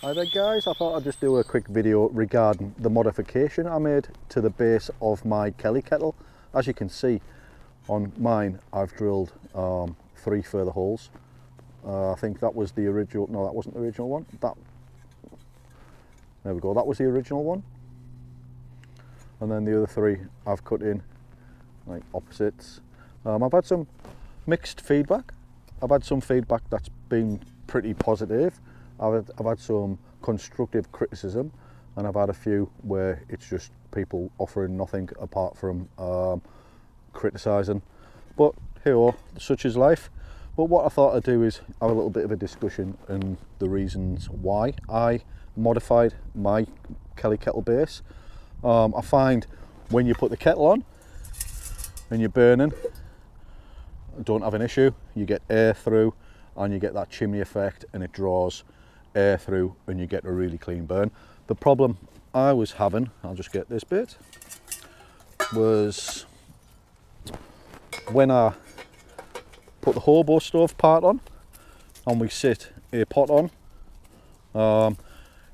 Hi there guys, I thought I'd just do a quick video regarding the modification I made to the base of my Kelly kettle. As you can see on mine, I've drilled 3 further holes. I think that was the original, no that wasn't the original one. There we go, that was the original one. And then the other 3 I've cut in like opposites. I've had some mixed feedback. I've had some feedback that's been pretty positive. I've had some constructive criticism, and I've had a few where it's just people offering nothing apart from criticising. But here, such is life. But what I thought I'd do is have a little bit of a discussion on the reasons why I modified my Kelly kettle base. I find when you put the kettle on and you're burning, don't have an issue. You get air through and you get that chimney effect, and it draws air through and you get a really clean burn. The problem I was having, I'll just get this bit, was when I put the hobo stove part on and we sit a pot on,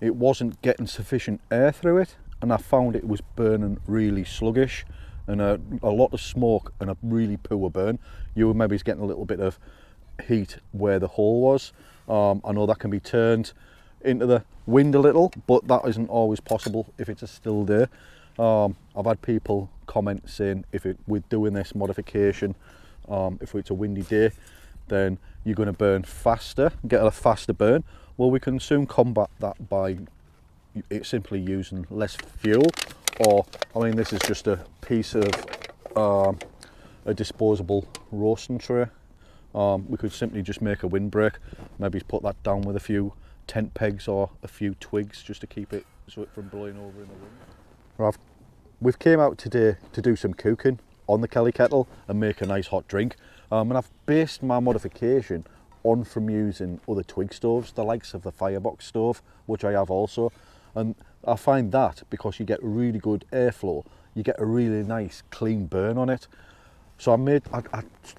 it wasn't getting sufficient air through it, and I found it was burning really sluggish and a lot of smoke and a really poor burn. You were maybe getting a little bit of heat where the hole was. I know that can be turned into the wind a little, but that isn't always possible if it's a still day. I've had people comment saying with doing this modification, if it's a windy day, then you're going to burn faster, get a faster burn. Well, we can soon combat that by simply using less fuel, or I mean, this is just a piece of a disposable roasting tray. We could simply just make a windbreak, maybe put that down with a few tent pegs or a few twigs just to keep it so it from blowing over in the wind. Right, we've came out today to do some cooking on the Kelly kettle and make a nice hot drink, and I've based my modification on from using other twig stoves, the likes of the firebox stove, which I have also, and I find that because you get really good airflow, you get a really nice clean burn on it. So I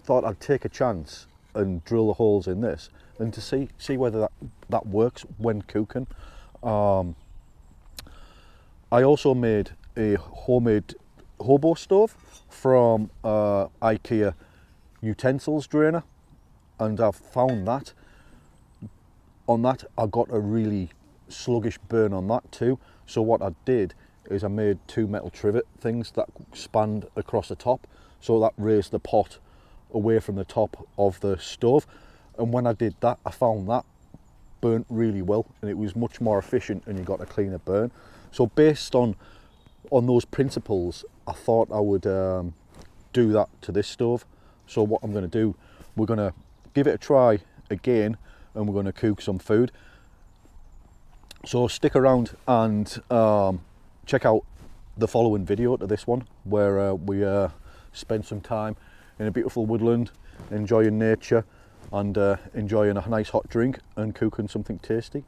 thought I'd take a chance and drill the holes in this and to see whether that works when cooking. I also made a homemade hobo stove from IKEA utensils drainer, and I've found that on that I got a really sluggish burn on that too. So what I did is I made 2 metal trivet things that spanned across the top, so that raised the pot away from the top of the stove. And when I did that, I found that burnt really well, and it was much more efficient and you got a cleaner burn. So based on those principles, I thought I would do that to this stove. So what I'm going to do, we're going to give it a try again, and we're going to cook some food. So stick around and check out the following video to this one, where we spend some time in a beautiful woodland, enjoying nature and enjoying a nice hot drink and cooking something tasty.